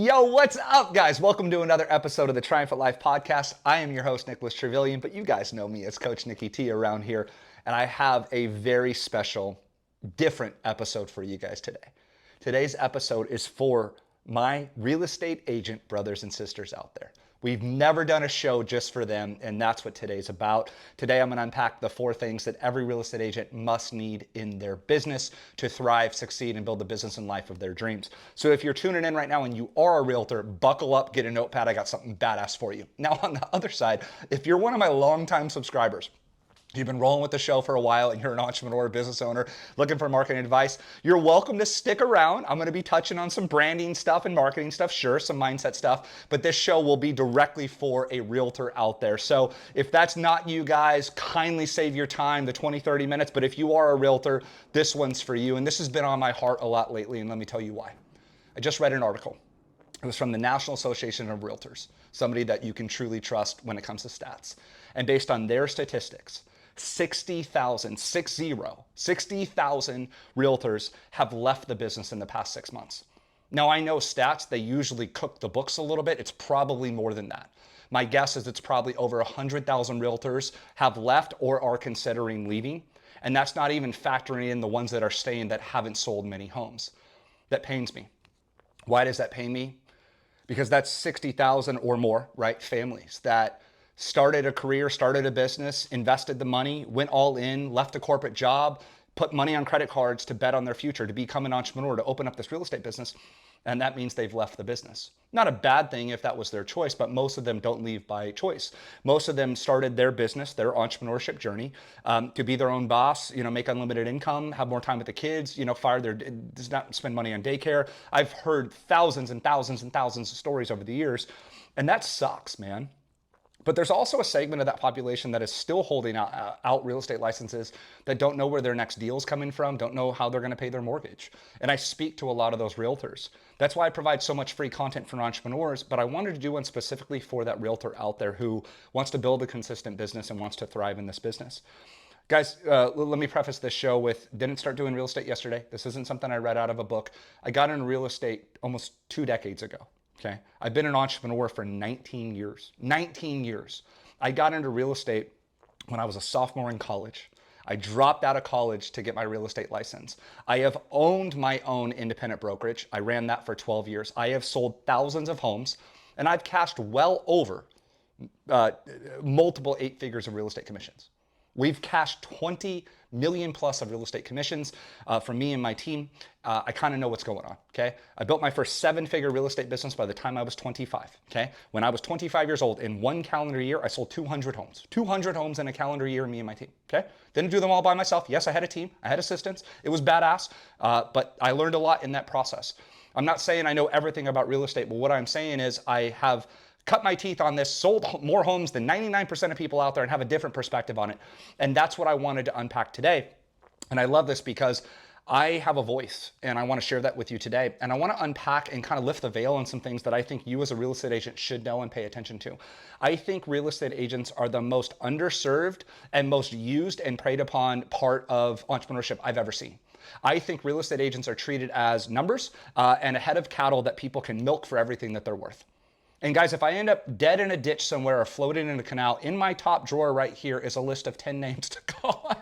Yo, what's up, guys? Welcome to another episode of the Triumph at Life podcast. I am your host, Nicholas Trevillian, but you guys know me as Coach Nicky T around here, and I have a very special, different episode for you guys today. Today's episode is for my real estate agent brothers and sisters out there. We've never done a show just for them, and that's what today's about. Today, I'm going to unpack the 4 things that every real estate agent must need in their business to thrive, succeed, and build the business and life of their dreams. So if you're tuning in right now and you are a realtor, buckle up, get a notepad. I got something badass for you. Now, on the other side, if you're one of my longtime subscribers, you've been rolling with the show for a while and you're an entrepreneur, business owner, looking for marketing advice, you're welcome to stick around. I'm going to be touching on some branding stuff and marketing stuff, sure, some mindset stuff, but this show will be directly for a realtor out there. So if that's not you guys, kindly save your time, the 20, 30 minutes. But if you are a realtor, this one's for you. And this has been on my heart a lot lately, and let me tell you why. I just read an article. It was from the National Association of Realtors, somebody that you can truly trust when it comes to stats. And based on their statistics, 60,000 realtors have left the business in the past 6 months. Now, I know stats, they usually cook the books a little bit. It's probably more than that. My guess is it's probably over 100,000 realtors have left or are considering leaving. And that's not even factoring in the ones that are staying that haven't sold many homes. That pains me. Why does that pain me? Because that's 60,000 or more, right? Families that started a career, started a business, invested the money, went all in, left a corporate job, put money on credit cards to bet on their future, to become an entrepreneur, to open up this real estate business. And that means they've left the business. Not a bad thing if that was their choice, but most of them don't leave by choice. Most of them started their business, their entrepreneurship journey, to be their own boss, make unlimited income, have more time with the kids, does not spend money on daycare. I've heard thousands and thousands and thousands of stories over the years, and that sucks, man. But there's also a segment of that population that is still holding out real estate licenses that don't know where their next deal's coming from, don't know how they're going to pay their mortgage. And I speak to a lot of those realtors. That's why I provide so much free content for entrepreneurs, but I wanted to do one specifically for that realtor out there who wants to build a consistent business and wants to thrive in this business. Guys, let me preface this show with, didn't start doing real estate yesterday. This isn't something I read out of a book. I got into real estate almost 2 decades ago. Okay. I've been an entrepreneur for 19 years. 19 years. I got into real estate when I was a sophomore in college. I dropped out of college to get my real estate license. I have owned my own independent brokerage. I ran that for 12 years. I have sold thousands of homes, and I've cashed well over multiple 8 figures of real estate commissions. We've cashed 20 million plus of real estate commissions from me and my team. I kind of know what's going on, okay? I built my first 7-figure real estate business by the time I was 25, okay? When I was 25 years old, in 1 calendar year, I sold 200 homes. 200 homes in a calendar year, me and my team, okay? Didn't do them all by myself. Yes, I had a team. I had assistants. It was badass, but I learned a lot in that process. I'm not saying I know everything about real estate, but what I'm saying is I have cut my teeth on this, sold more homes than 99% of people out there, and have a different perspective on it. And that's what I wanted to unpack today. And I love this because I have a voice and I want to share that with you today. And I want to unpack and kind of lift the veil on some things that I think you as a real estate agent should know and pay attention to. I think real estate agents are the most underserved and most used and preyed upon part of entrepreneurship I've ever seen. I think real estate agents are treated as numbers and a head of cattle that people can milk for everything that they're worth. And guys, if I end up dead in a ditch somewhere or floating in a canal, in my top drawer right here is a list of 10 names to call.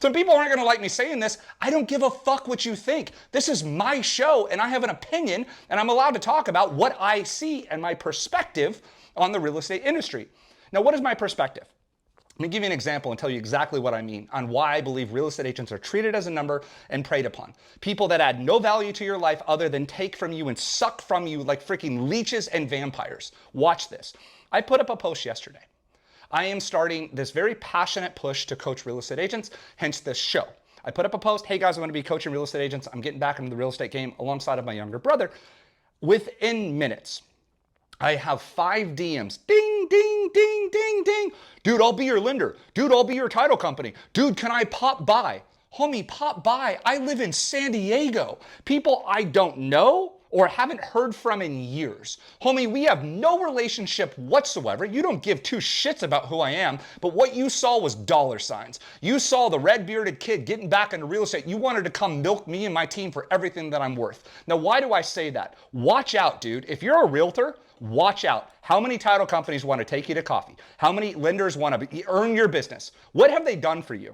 Some people aren't going to like me saying this. I don't give a fuck what you think. This is my show and I have an opinion and I'm allowed to talk about what I see and my perspective on the real estate industry. Now, what is my perspective? Let me give you an example and tell you exactly what I mean on why I believe real estate agents are treated as a number and preyed upon. People that add no value to your life other than take from you and suck from you like freaking leeches and vampires. Watch this. I put up a post yesterday. I am starting this very passionate push to coach real estate agents, hence this show. I put up a post, hey guys, I'm going to be coaching real estate agents. I'm getting back into the real estate game alongside of my younger brother. Within minutes, I have 5 DMs. Ding, ding, ding, ding, ding. Dude, I'll be your lender. Dude, I'll be your title company. Dude, can I pop by? Homie, pop by. I live in San Diego. People I don't know or haven't heard from in years. Homie, we have no relationship whatsoever. You don't give two shits about who I am, but what you saw was dollar signs. You saw the red-bearded kid getting back into real estate. You wanted to come milk me and my team for everything that I'm worth. Now, why do I say that? Watch out, dude. If you're a realtor, watch out. How many title companies want to take you to coffee? How many lenders want to earn your business? What have they done for you?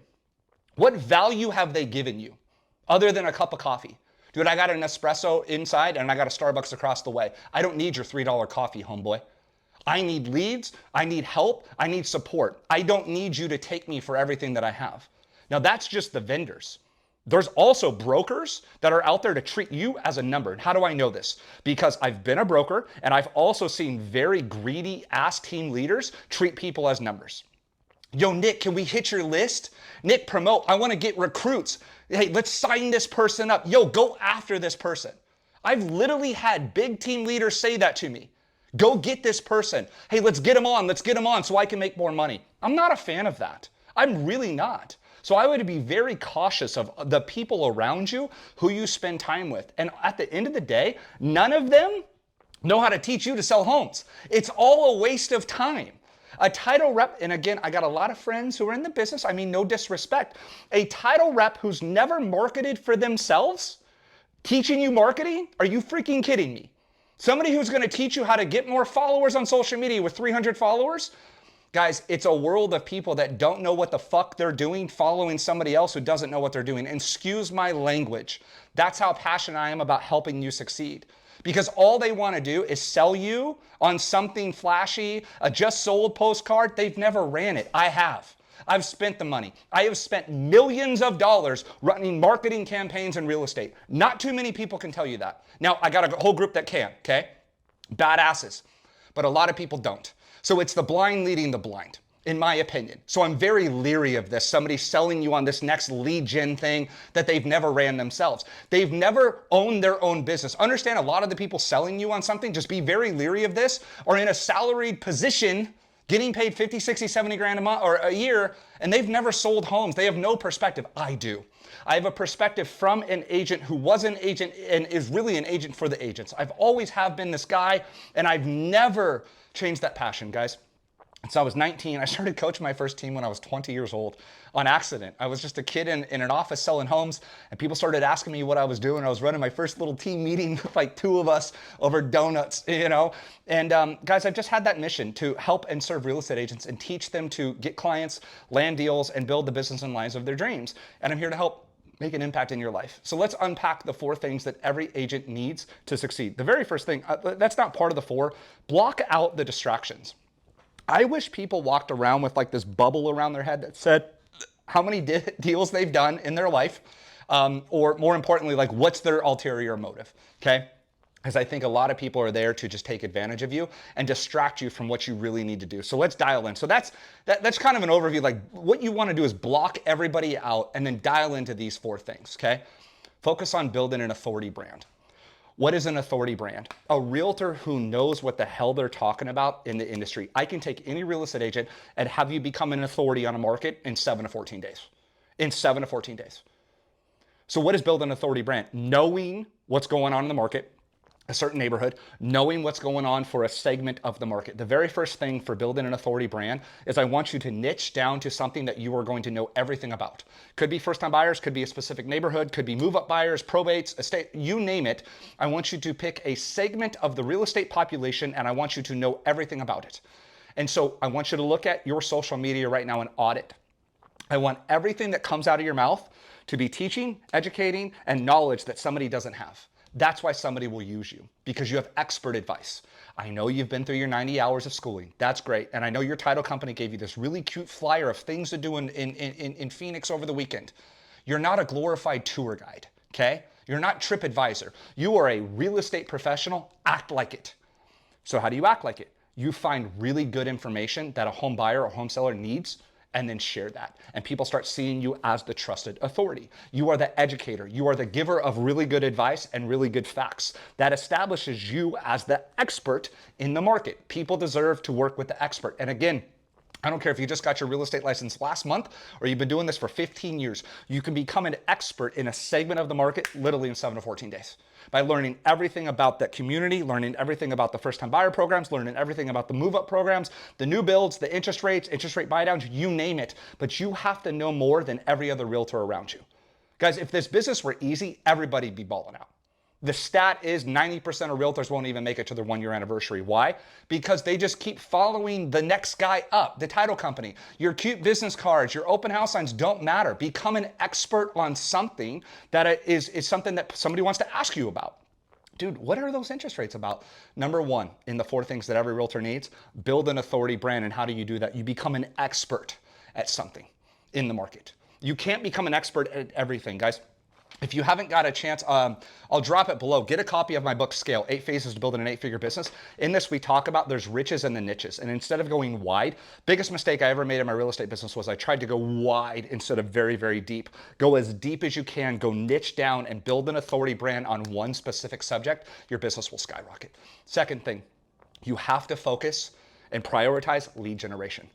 What value have they given you other than a cup of coffee? Dude, I got an espresso inside and I got a Starbucks across the way. I don't need your $3 coffee, homeboy. I need leads. I need help. I need support. I don't need you to take me for everything that I have. Now, that's just the vendors. There's also brokers that are out there to treat you as a number. And how do I know this? Because I've been a broker and I've also seen very greedy ass team leaders treat people as numbers. Yo, Nick, can we hit your list? Nick, promote. I want to get recruits. Hey, let's sign this person up. Yo, go after this person. I've literally had big team leaders say that to me. Go get this person. Hey, let's get them on. Let's get them on so I can make more money. I'm not a fan of that. I'm really not. So I would be very cautious of the people around you who you spend time with. And at the end of the day, none of them know how to teach you to sell homes. It's all a waste of time. A title rep, and again, I got a lot of friends who are in the business. I mean, no disrespect. A title rep who's never marketed for themselves, teaching you marketing? Are you freaking kidding me? Somebody who's going to teach you how to get more followers on social media with 300 followers? Guys, it's a world of people that don't know what the fuck they're doing, following somebody else who doesn't know what they're doing. And excuse my language. That's how passionate I am about helping you succeed. Because all they want to do is sell you on something flashy, a just sold postcard. They've never ran it. I have. I've spent the money. I have spent millions of dollars running marketing campaigns in real estate. Not too many people can tell you that. Now, I got a whole group that can, okay? Badasses. But a lot of people don't. So it's the blind leading the blind, in my opinion. So I'm very leery of this. Somebody selling you on this next lead gen thing that they've never ran themselves. They've never owned their own business. Understand, a lot of the people selling you on something, just be very leery of this, are in a salaried position, getting paid 50, 60, 70 grand a month or a year, and they've never sold homes. They have no perspective. I do. I have a perspective from an agent who was an agent and is really an agent for the agents. I've always have been this guy, and I've never changed that passion, guys. So I was 19. I started coaching my first team when I was 20 years old on accident. I was just a kid in an office selling homes, and people started asking me what I was doing. I was running my first little team meeting with like two of us over donuts, you know. And guys, I've just had that mission to help and serve real estate agents and teach them to get clients, land deals, and build the business and lives of their dreams. And I'm here to help make an impact in your life. So let's unpack the 4 things that every agent needs to succeed. The very first thing, that's not part of the 4, block out the distractions. I wish people walked around with like this bubble around their head that said how many deals they've done in their life, or more importantly, like what's their ulterior motive, okay? Because I think a lot of people are there to just take advantage of you and distract you from what you really need to do. So let's dial in. So that's kind of an overview. Like what you want to do is block everybody out and then dial into these 4 things, okay? Focus on building an authority brand. What is an authority brand? A realtor who knows what the hell they're talking about in the industry. I can take any real estate agent and have you become an authority on a market in 7 to 14 days. In 7 to 14 days. So what is building an authority brand? Knowing what's going on in the market, a certain neighborhood, knowing what's going on for a segment of the market. The very first thing for building an authority brand is I want you to niche down to something that you are going to know everything about. Could be first-time buyers, could be a specific neighborhood, could be move-up buyers, probates, estate, you name it. I want you to pick a segment of the real estate population and I want you to know everything about it. And so I want you to look at your social media right now and audit. I want everything that comes out of your mouth to be teaching, educating, and knowledge that somebody doesn't have. That's why somebody will use you, because you have expert advice. I know you've been through your 90 hours of schooling. That's great. And I know your title company gave you this really cute flyer of things to do in Phoenix over the weekend. You're not a glorified tour guide, okay? You're not TripAdvisor. You are a real estate professional. Act like it. So how do you act like it? You find really good information that a home buyer or home seller needs, and then share that. And people start seeing you as the trusted authority. You are the educator. You are the giver of really good advice and really good facts. That establishes you as the expert in the market. People deserve to work with the expert. And again, I don't care if you just got your real estate license last month or you've been doing this for 15 years. You can become an expert in a segment of the market literally in 7 to 14 days by learning everything about that community, learning everything about the first-time buyer programs, learning everything about the move-up programs, the new builds, the interest rates, interest rate buy-downs, you name it. But you have to know more than every other realtor around you. Guys, if this business were easy, everybody'd be balling out. The stat is 90% of realtors won't even make it to their 1-year anniversary. Why? Because they just keep following the next guy up, the title company. Your cute business cards, your open house signs don't matter. Become an expert on something that is something that somebody wants to ask you about. Dude, what are those interest rates about? Number one, in the 4 things that every realtor needs, build an authority brand. And how do you do that? You become an expert at something in the market. You can't become an expert at everything, guys. If you haven't got a chance, I'll drop it below. Get a copy of my book, Scale, 8 Phases to Building an 8-Figure Business. In this, we talk about there's riches and the niches. And instead of going wide, biggest mistake I ever made in my real estate business was I tried to go wide instead of very, very deep. Go as deep as you can, go niche down and build an authority brand on one specific subject. Your business will skyrocket. Second thing, you have to focus and prioritize lead generation.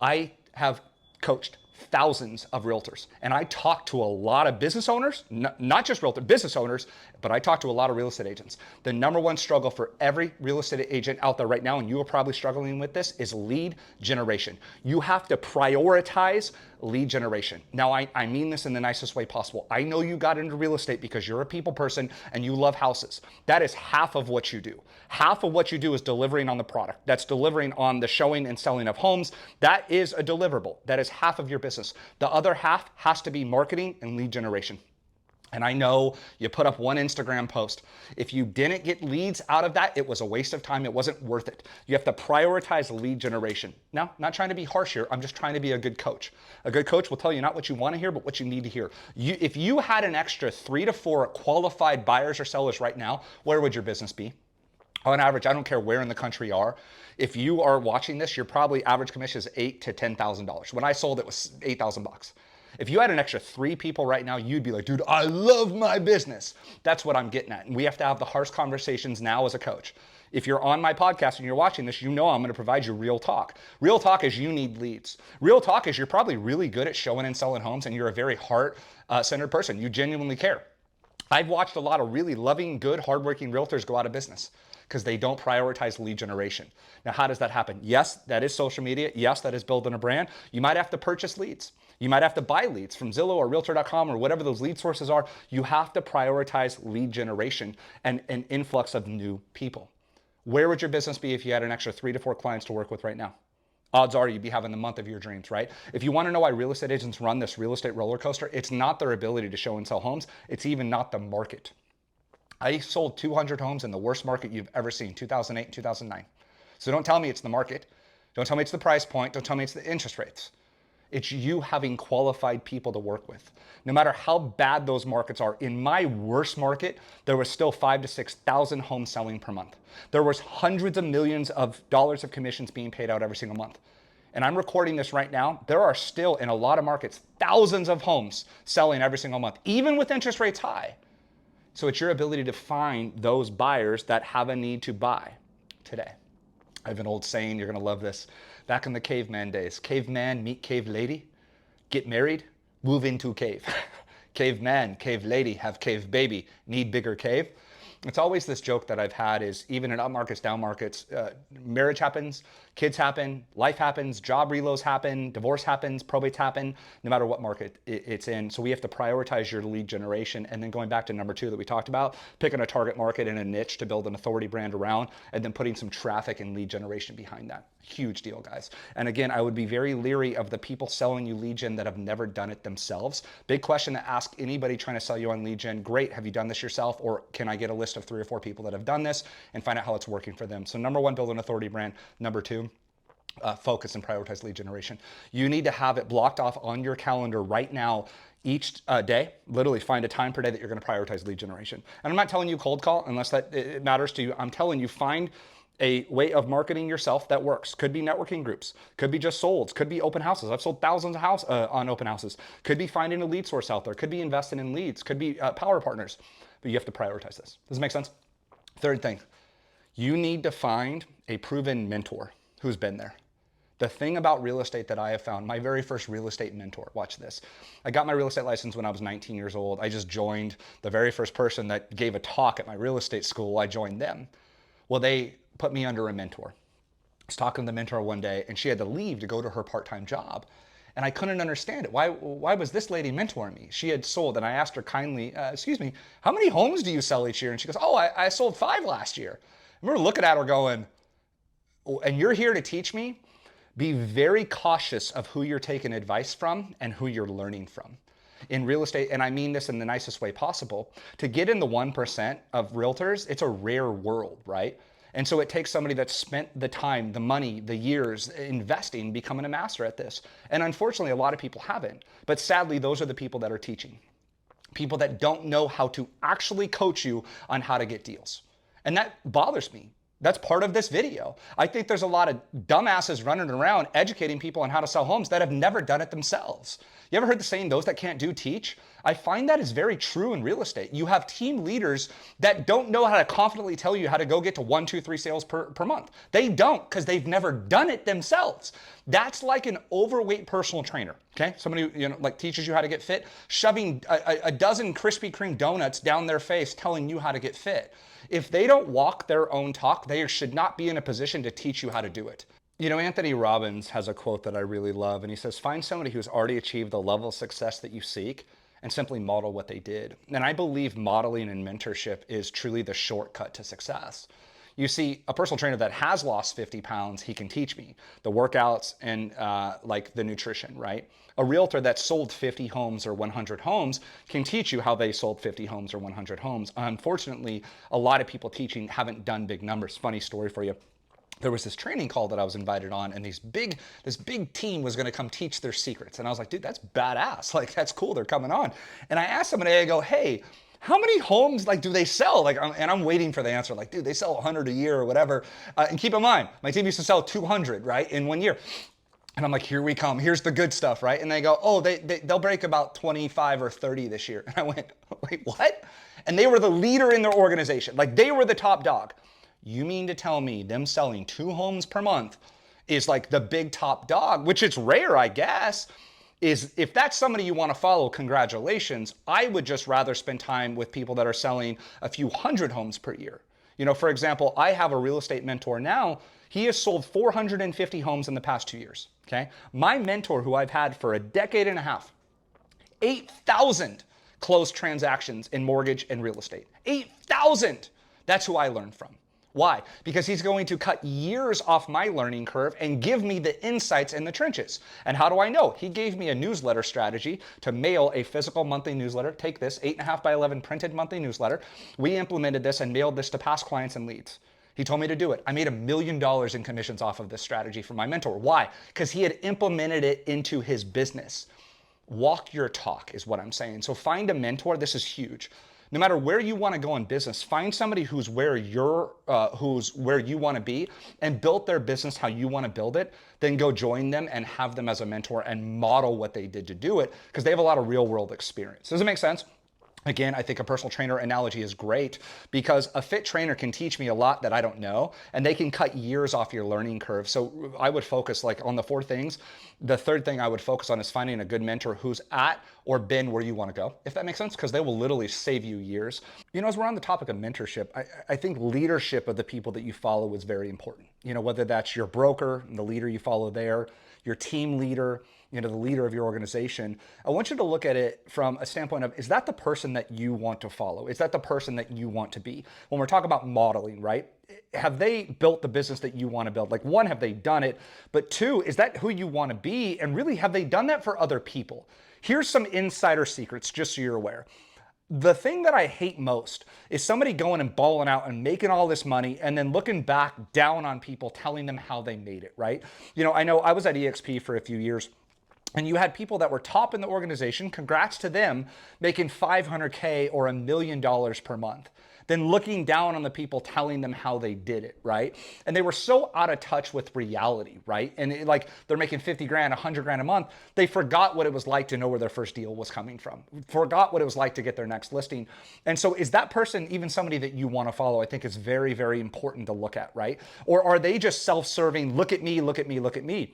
I have coached thousands of realtors. And I talk to a lot of business owners, not just realtor, business owners, but I talk to a lot of real estate agents. The number one struggle for every real estate agent out there right now, and you are probably struggling with this, is lead generation. You have to prioritize lead generation. Now, I mean this in the nicest way possible. I know you got into real estate because you're a people person and you love houses. That is half of what you do. Half of what you do is delivering on the product. That's delivering on the showing and selling of homes. That is a deliverable. That is half of your business. The other half has to be marketing and lead generation. And I know you put up one Instagram post. If you didn't get leads out of that, it was a waste of time. It wasn't worth it. You have to prioritize lead generation. Now, not trying to be harsh here. I'm just trying to be a good coach. A good coach will tell you not what you want to hear, but what you need to hear. If you had an extra 3 to 4 qualified buyers or sellers right now, where would your business be? On average, I don't care where in the country you are. If you are watching this, your probably average commission is $8,000 to $10,000. When I sold, it was $8,000. If you had an extra 3 people right now, you'd be like, dude, I love my business. That's what I'm getting at. And we have to have the harsh conversations now as a coach. If you're on my podcast and you're watching this, you know I'm going to provide you real talk. Real talk is you need leads. Real talk is you're probably really good at showing and selling homes and you're a very heart-centered person. You genuinely care. I've watched a lot of really loving, good, hardworking realtors go out of business because they don't prioritize lead generation. Now, how does that happen? Yes, that is social media. Yes, that is building a brand. You might have to purchase leads. You might have to buy leads from Zillow or Realtor.com or whatever those lead sources are. You have to prioritize lead generation and an influx of new people. Where would your business be if you had an extra 3 to 4 clients to work with right now? Odds are you'd be having the month of your dreams, right? If you want to know why real estate agents run this real estate roller coaster, it's not their ability to show and sell homes. It's even not the market. I sold 200 homes in the worst market you've ever seen, 2008 and 2009. So don't tell me it's the market. Don't tell me it's the price point. Don't tell me it's the interest rates. It's you having qualified people to work with. No matter how bad those markets are, in my worst market, there was still 5,000 to 6,000 homes selling per month. There was hundreds of millions of dollars of commissions being paid out every single month. And I'm recording this right now. There are still, in a lot of markets, thousands of homes selling every single month, even with interest rates high. So it's your ability to find those buyers that have a need to buy today. I have an old saying, you're going to love this. Back in the caveman days, caveman meet cave lady, get married, move into cave. Caveman, cave lady, have cave baby, need bigger cave. It's always this joke that I've had is even in up markets, down markets, marriage happens, kids happen, life happens, job reloads happen, divorce happens, probates happen, no matter what market it's in. So we have to prioritize your lead generation. And then going back to number 2 that we talked about, picking a target market and a niche to build an authority brand around, and then putting some traffic and lead generation behind that. Huge deal, guys. And again, I would be very leery of the people selling you lead gen that have never done it themselves. Big question to ask anybody trying to sell you on lead gen. Great, have you done this yourself? Or can I get a list of 3 or 4 people that have done this and find out how it's working for them? So number 1, build an authority brand. Number 2, focus and prioritize lead generation. You need to have it blocked off on your calendar right now. Each day, literally find a time per day that you're going to prioritize lead generation. And I'm not telling you cold call unless that it matters to you. I'm telling you find a way of marketing yourself that works. Could be networking groups, could be just solds, could be open houses. I've sold thousands of houses on open houses. Could be finding a lead source out there, could be investing in leads, could be power partners. But you have to prioritize this. Does it make sense? Third thing, you need to find a proven mentor who's been there. The thing about real estate that I have found, my very first real estate mentor, watch this. I got my real estate license when I was 19 years old. I just joined the very first person that gave a talk at my real estate school. I joined them. Well, they put me under a mentor. I was talking to the mentor one day and she had to leave to go to her part-time job. And I couldn't understand it. Why was this lady mentoring me? She had sold, and I asked her kindly, excuse me, how many homes do you sell each year? And she goes, oh, I sold 5 last year. I remember looking at her going, oh, and you're here to teach me? Be very cautious of who you're taking advice from and who you're learning from. In real estate, and I mean this in the nicest way possible, to get in the 1% of realtors, it's a rare world, right? And so it takes somebody that's spent the time, the money, the years investing, becoming a master at this. And unfortunately, a lot of people haven't. But sadly, those are the people that are teaching. People that don't know how to actually coach you on how to get deals. And that bothers me. That's part of this video. I think there's a lot of dumbasses running around educating people on how to sell homes that have never done it themselves. You ever heard the saying, those that can't do, teach? I find that is very true in real estate. You have team leaders that don't know how to confidently tell you how to go get to 1, 2, 3 sales per month. They don't because they've never done it themselves. That's like an overweight personal trainer, okay? Somebody who, like teaches you how to get fit, shoving a dozen Krispy Kreme donuts down their face telling you how to get fit. If they don't walk their own talk, they should not be in a position to teach you how to do it. You know, Anthony Robbins has a quote that I really love, and he says, find somebody who's already achieved the level of success that you seek and simply model what they did. And I believe modeling and mentorship is truly the shortcut to success. You see, a personal trainer that has lost 50 pounds, he can teach me the workouts and like the nutrition, right? A realtor that sold 50 homes or 100 homes can teach you how they sold 50 homes or 100 homes. Unfortunately, a lot of people teaching haven't done big numbers. Funny story for you. There was this training call that I was invited on, and this big team was going to come teach their secrets. And I was like, dude, that's badass. Like, that's cool. They're coming on. And I asked somebody, I go, hey, how many homes do they sell? Like, and I'm waiting for the answer. Like, dude, they sell 100 a year or whatever. And keep in mind, my team used to sell 200, right, in 1 year. And I'm like, here we come. Here's the good stuff, right? And they go, oh, they'll break about 25 or 30 this year. And I went, wait, what? And they were the leader in their organization. Like, they were the top dog. You mean to tell me them selling 2 homes per month is like the big top dog, which it's rare, I guess. Is if that's somebody you want to follow, congratulations. I would just rather spend time with people that are selling a few hundred homes per year. You know, for example, I have a real estate mentor now. He has sold 450 homes in the past 2 years, okay? My mentor, who I've had for a decade and a half, 8,000 closed transactions in mortgage and real estate. 8,000. That's who I learned from. Why? Because he's going to cut years off my learning curve and give me the insights in the trenches. And how do I know? He gave me a newsletter strategy to mail a physical monthly newsletter. Take this, 8.5 by 11 printed monthly newsletter. We implemented this and mailed this to past clients and leads. He told me to do it. I made $1 million in commissions off of this strategy from my mentor. Why? Because he had implemented it into his business. Walk your talk is what I'm saying. So find a mentor. This is huge. No matter where you want to go in business, find somebody who's where you want to be and build their business how you want to build it. Then go join them and have them as a mentor and model what they did to do it because they have a lot of real world experience. Does it make sense? Again, I think a personal trainer analogy is great because a fit trainer can teach me a lot that I don't know, and they can cut years off your learning curve. So I would focus like on the 4 things. The third thing I would focus on is finding a good mentor who's at or been where you want to go, if that makes sense, because they will literally save you years. You know, as we're on the topic of mentorship, I think leadership of the people that you follow is very important. You know, whether that's your broker, the leader you follow there, your team leader, you know, the leader of your organization. I want you to look at it from a standpoint of, is that the person that you want to follow? Is that the person that you want to be? When we're talking about modeling, right? Have they built the business that you want to build? Like 1, have they done it? But 2, is that who you want to be? And really, have they done that for other people? Here's some insider secrets, just so you're aware. The thing that I hate most is somebody going and balling out and making all this money and then looking back down on people telling them how they made it, right? You know I was at EXP for a few years. And you had people that were top in the organization, congrats to them, making $500K or $1 million per month. Then looking down on the people telling them how they did it, right? And they were so out of touch with reality, right? And like they're making 50 grand, 100 grand a month. They forgot what it was like to know where their first deal was coming from. Forgot what it was like to get their next listing. And so is that person even somebody that you want to follow? I think it's very, very important to look at, right? Or are they just self-serving, look at me, look at me, look at me?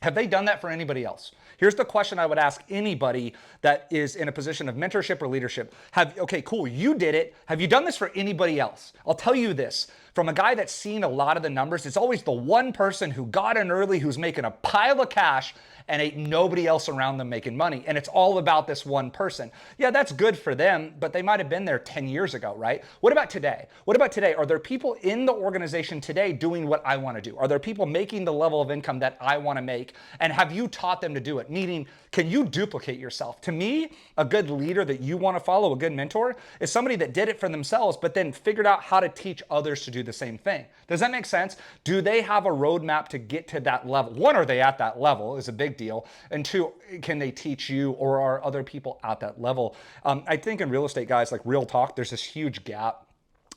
Have they done that for anybody else? Here's the question I would ask anybody that is in a position of mentorship or leadership. Okay, cool, you did it. Have you done this for anybody else? I'll tell you this, from a guy that's seen a lot of the numbers, it's always the one person who got in early, who's making a pile of cash, and ain't nobody else around them making money. And it's all about this one person. Yeah, that's good for them, but they might have been there 10 years ago, right? What about today? What about today? Are there people in the organization today doing what I want to do? Are there people making the level of income that I want to make? And have you taught them to do it? Meaning, can you duplicate yourself? To me, a good leader that you want to follow, a good mentor, is somebody that did it for themselves, but then figured out how to teach others to do the same thing. Does that make sense? Do they have a roadmap to get to that level? One, are they at that level is a big deal. And two, can they teach you, or are other people at that level? I think in real estate, guys, like real talk, there's this huge gap.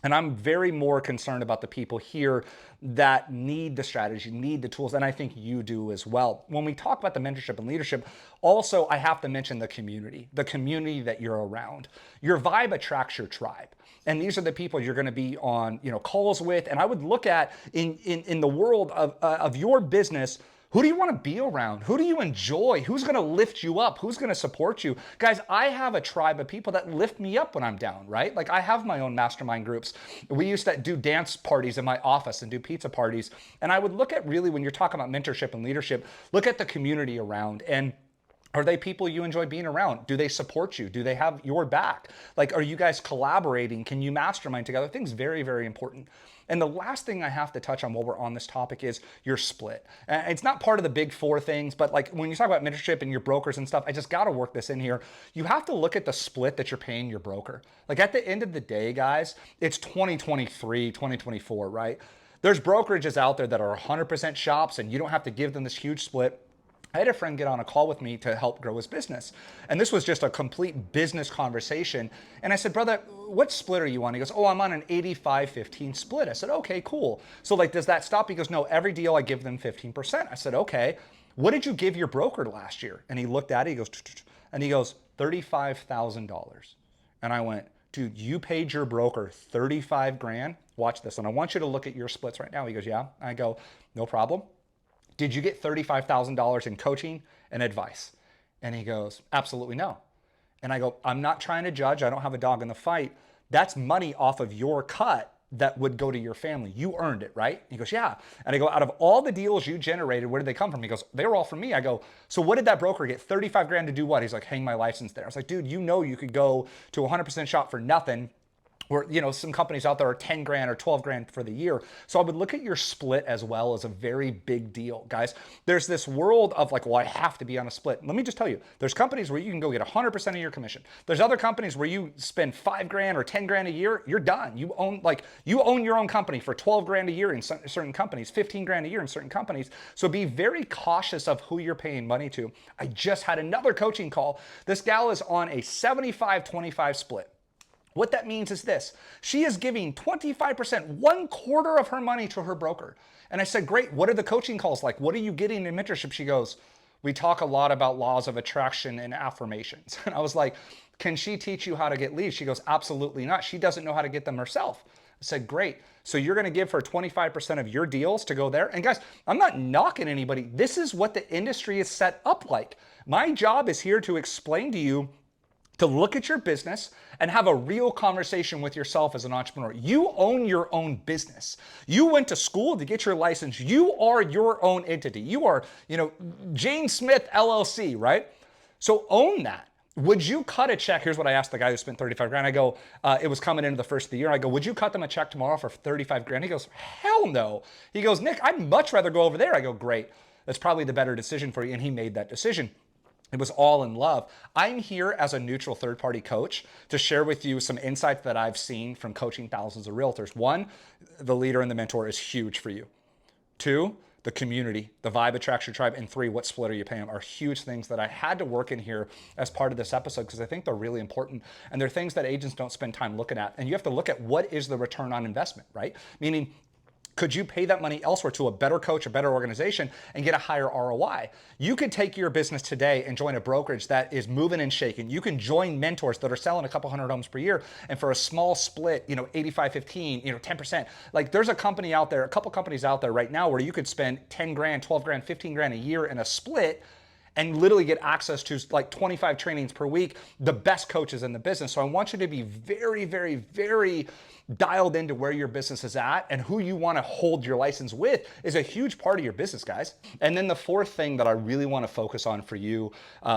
And I'm very more concerned about the people here that need the strategy, need the tools, and I think you do as well. When we talk about the mentorship and leadership, also I have to mention the community that you're around. Your vibe attracts your tribe. And these are the people you're going to be on, calls with. And I would look at in the world of your business, who do you want to be around? Who do you enjoy? Who's going to lift you up? Who's going to support you? Guys, I have a tribe of people that lift me up when I'm down, right? Like I have my own mastermind groups. We used to do dance parties in my office and do pizza parties. And I would look at, really, when you're talking about mentorship and leadership, look at the community around. And are they people you enjoy being around? Do they support you? Do they have your back? Like, are you guys collaborating? Can you mastermind together? I think it's very, very important. And the last thing I have to touch on while we're on this topic is your split. And it's not part of the big four things, but like when you talk about mentorship and your brokers and stuff, I just got to work this in here. You have to look at the split that you're paying your broker. Like at the end of the day, guys, it's 2023, 2024, right? There's brokerages out there that are 100% shops and you don't have to give them this huge split. I had a friend get on a call with me to help grow his business. And this was just a complete business conversation. And I said, brother, what split are you on? He goes, oh, I'm on an 85-15 split. I said, okay, cool. So like, does that stop? He goes, no, every deal I give them 15%. I said, okay, what did you give your broker last year? And he looked at it, he goes, $35,000. And I went, dude, you paid your broker 35 grand? Watch this. And I want you to look at your splits right now. He goes, yeah. I go, no problem. Did you get $35,000 in coaching and advice? And he goes, absolutely no. And I go, I'm not trying to judge. I don't have a dog in the fight. That's money off of your cut that would go to your family. You earned it, right? He goes, yeah. And I go, out of all the deals you generated, where did they come from? He goes, they were all from me. I go, so what did that broker get? 35 grand to do what? He's like, hang my license there. I was like, dude, you could go to a 100% shop for nothing. Where, some companies out there are 10 grand or 12 grand for the year. So I would look at your split as well as a very big deal, guys. There's this world of like, well, I have to be on a split. Let me just tell you, there's companies where you can go get 100% of your commission. There's other companies where you spend 5 grand or 10 grand a year, you're done. You own your own company for 12 grand a year in certain companies, 15 grand a year in certain companies. So be very cautious of who you're paying money to. I just had another coaching call. This gal is on a 75-25 split. What that means is this: she is giving 25%, 1/4 of her money to her broker. And I said, great, what are the coaching calls like? What are you getting in mentorship? She goes, we talk a lot about laws of attraction and affirmations. And I was like, can she teach you how to get leads? She goes, absolutely not. She doesn't know how to get them herself. I said, great. So you're going to give her 25% of your deals to go there? And guys, I'm not knocking anybody. This is what the industry is set up like. My job is here to explain to you to look at your business and have a real conversation with yourself as an entrepreneur. You own your own business. You went to school to get your license. You are your own entity. You are, Jane Smith LLC, right? So own that. Would you cut a check? Here's what I asked the guy who spent 35 grand. I go, it was coming into the first of the year. I go, would you cut them a check tomorrow for 35 grand? He goes, hell no. He goes, Nick, I'd much rather go over there. I go, great. That's probably the better decision for you. And he made that decision. It was all in love. I'm here as a neutral third-party coach to share with you some insights that I've seen from coaching thousands of realtors. 1, the leader and the mentor is huge for you. 2, the community, the vibe attracts your tribe. And 3, what split are you paying are huge things that I had to work in here as part of this episode because I think they're really important. And they're things that agents don't spend time looking at. And you have to look at what is the return on investment, right? Meaning, Could you pay that money elsewhere to a better coach, a better organization, and get a higher ROI? You could take your business today and join a brokerage that is moving and shaking. You can join mentors that are selling a couple hundred homes per year, and for a small split, 85-15, 10%. Like there's a company out there, a couple companies out there right now where you could spend 10 grand, 12 grand, 15 grand a year in a split and literally get access to like 25 trainings per week, the best coaches in the business. So I want you to be very, very, very dialed into where your business is at, and who you want to hold your license with is a huge part of your business, guys. And then the fourth thing that I really want to focus on for you,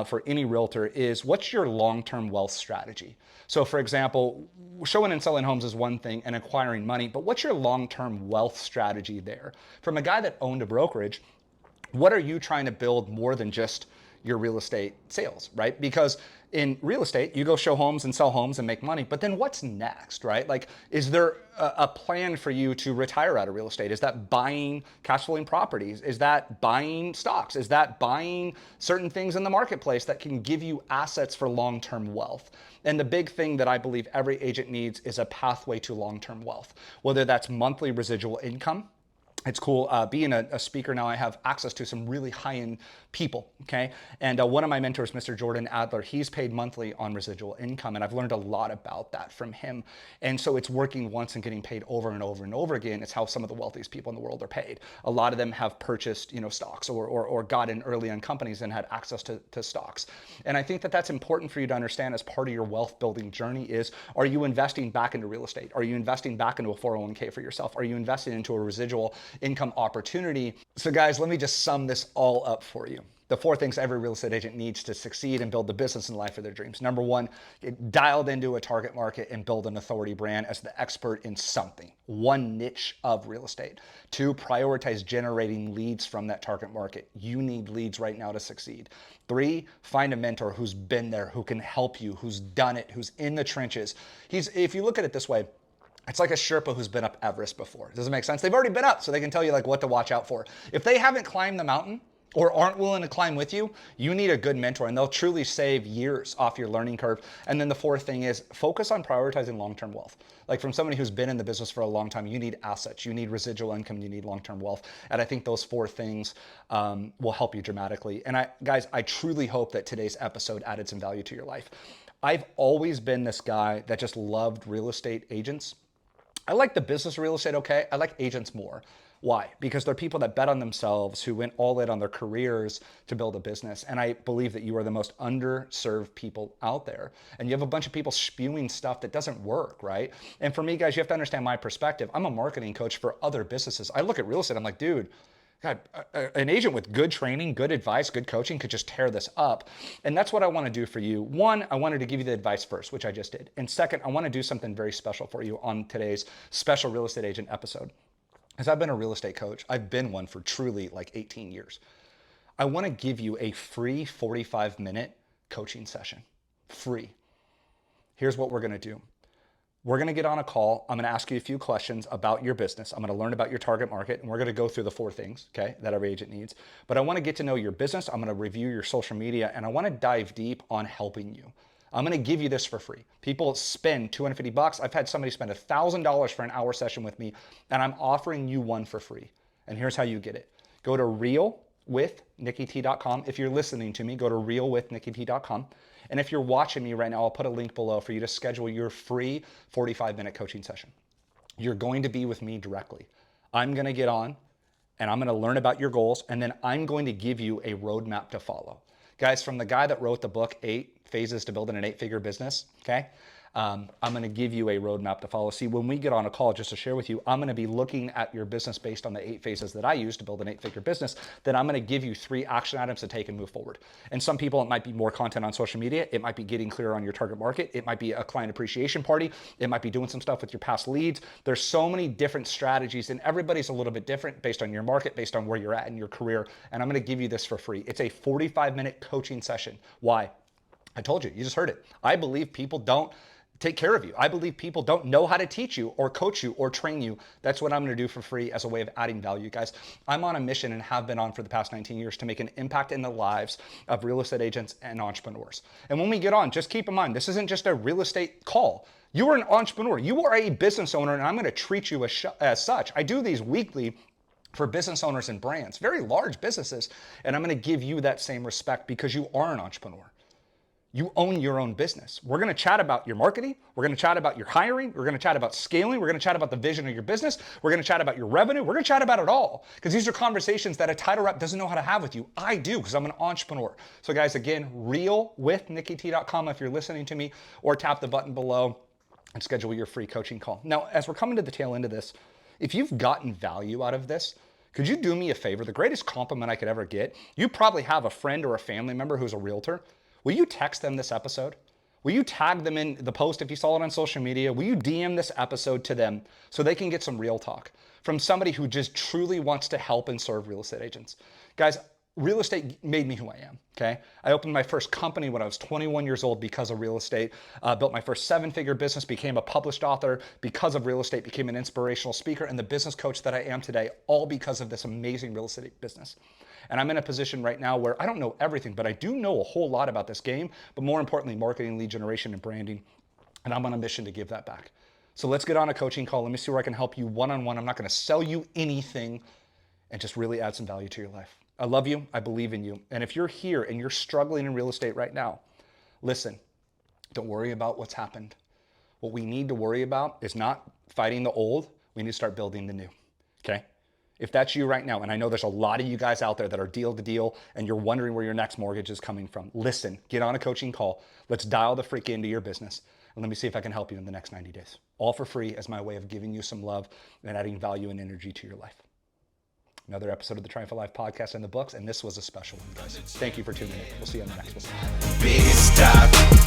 for any realtor, is what's your long-term wealth strategy? So for example, showing and selling homes is one thing and acquiring money, but what's your long-term wealth strategy there? From a guy that owned a brokerage, what are you trying to build more than just your real estate sales, right? Because in real estate, you go show homes and sell homes and make money, but then what's next, right? Like, is there a plan for you to retire out of real estate? Is that buying cash flowing properties? Is that buying stocks? Is that buying certain things in the marketplace that can give you assets for long-term wealth? And the big thing that I believe every agent needs is a pathway to long-term wealth, whether that's monthly residual income. It's cool. Being a speaker now, I have access to some really high-end people, okay? And one of my mentors, Mr. Jordan Adler, he's paid monthly on residual income, and I've learned a lot about that from him. And so it's working once and getting paid over and over and over again. It's how some of the wealthiest people in the world are paid. A lot of them have purchased, stocks or got in early on companies and had access to stocks. And I think that that's important for you to understand as part of your wealth building journey is, are you investing back into real estate? Are you investing back into a 401k for yourself? Are you investing into a residual income opportunity? So guys, let me just sum this all up for you. The four things every real estate agent needs to succeed and build the business and life of their dreams. Number one, get dialed into a target market and build an authority brand as the expert in something, one niche of real estate. Two, prioritize generating leads from that target market. You need leads right now to succeed. Three, find a mentor who's been there, who can help you, who's done it, who's in the trenches. If you look at it this way, it's like a Sherpa who's been up Everest before. Does it make sense? They've already been up, so they can tell you like what to watch out for. If they haven't climbed the mountain or aren't willing to climb with you, you need a good mentor, and they'll truly save years off your learning curve. And then the fourth thing is focus on prioritizing long-term wealth. Like from somebody who's been in the business for a long time, you need assets, you need residual income, you need long-term wealth. And I think those four things will help you dramatically. And guys, I truly hope that today's episode added some value to your life. I've always been this guy that just loved real estate agents. I like the business of real estate, okay? I like agents more. Why? Because they're people that bet on themselves, who went all in on their careers to build a business. And I believe that you are the most underserved people out there. And you have a bunch of people spewing stuff that doesn't work, right? And for me, guys, you have to understand my perspective. I'm a marketing coach for other businesses. I look at real estate, I'm like, dude, God, an agent with good training, good advice, good coaching could just tear this up. And that's what I want to do for you. One, I wanted to give you the advice first, which I just did. And second, I want to do something very special for you on today's special real estate agent episode. Because I've been a real estate coach. I've been one for truly like 18 years. I want to give you a free 45-minute coaching session. Free. Here's what we're going to do. We're going to get on a call. I'm going to ask you a few questions about your business. I'm going to learn about your target market, and we're going to go through the four things, okay, that every agent needs. But I want to get to know your business. I'm going to review your social media, and I want to dive deep on helping you. I'm going to give you this for free. People spend $250. I've had somebody spend $1,000 for an hour session with me, and I'm offering you one for free. And here's how you get it. Go to realwithnickyt.com. If you're listening to me, go to realwithnickyt.com. And if you're watching me right now, I'll put a link below for you to schedule your free 45-minute coaching session. You're going to be with me directly. I'm going to get on, and I'm going to learn about your goals, and then I'm going to give you a roadmap to follow. Guys, from the guy that wrote the book, 8 Phases to Building an 8-Figure Business, okay? I'm going to give you a roadmap to follow. See, when we get on a call, just to share with you, I'm going to be looking at your business based on the 8 phases that I use to build an 8-figure business. Then I'm going to give you 3 action items to take and move forward. And some people, it might be more content on social media. It might be getting clear on your target market. It might be a client appreciation party. It might be doing some stuff with your past leads. There's so many different strategies, and everybody's a little bit different based on your market, based on where you're at in your career. And I'm going to give you this for free. It's a 45-minute coaching session. Why? I told you, you just heard it. I believe people don't take care of you. I believe people don't know how to teach you or coach you or train you. That's what I'm going to do for free as a way of adding value, guys. I'm on a mission and have been on for the past 19 years to make an impact in the lives of real estate agents and entrepreneurs. And when we get on, just keep in mind, this isn't just a real estate call. You are an entrepreneur. You are a business owner, and I'm going to treat you as such. I do these weekly for business owners and brands, very large businesses, and I'm going to give you that same respect because you are an entrepreneur. You own your own business. We're going to chat about your marketing. We're going to chat about your hiring. We're going to chat about scaling. We're going to chat about the vision of your business. We're going to chat about your revenue. We're going to chat about it all because these are conversations that a title rep doesn't know how to have with you. I do because I'm an entrepreneur. So guys, again, realwithnickyt.com if you're listening to me, or tap the button below and schedule your free coaching call. Now, as we're coming to the tail end of this, if you've gotten value out of this, could you do me a favor? The greatest compliment I could ever get, you probably have a friend or a family member who's a realtor. Will you text them this episode? Will you tag them in the post if you saw it on social media? Will you DM this episode to them so they can get some real talk from somebody who just truly wants to help and serve real estate agents? Guys, real estate made me who I am, okay? I opened my first company when I was 21 years old because of real estate, built my first 7-figure business, became a published author because of real estate, became an inspirational speaker and the business coach that I am today, all because of this amazing real estate business. And I'm in a position right now where I don't know everything, but I do know a whole lot about this game, but more importantly, marketing, lead generation, and branding. And I'm on a mission to give that back. So let's get on a coaching call. Let me see where I can help you one-on-one. I'm not going to sell you anything, and just really add some value to your life. I love you. I believe in you. And if you're here and you're struggling in real estate right now, listen, don't worry about what's happened. What we need to worry about is not fighting the old. We need to start building the new, okay? If that's you right now, and I know there's a lot of you guys out there that are deal to deal and you're wondering where your next mortgage is coming from, listen, get on a coaching call. Let's dial the freak into your business. And let me see if I can help you in the next 90 days. All for free as my way of giving you some love and adding value and energy to your life. Another episode of the Triumph of Life podcast in the books, and this was a special one, guys. Thank you for tuning in. We'll see you on the next one.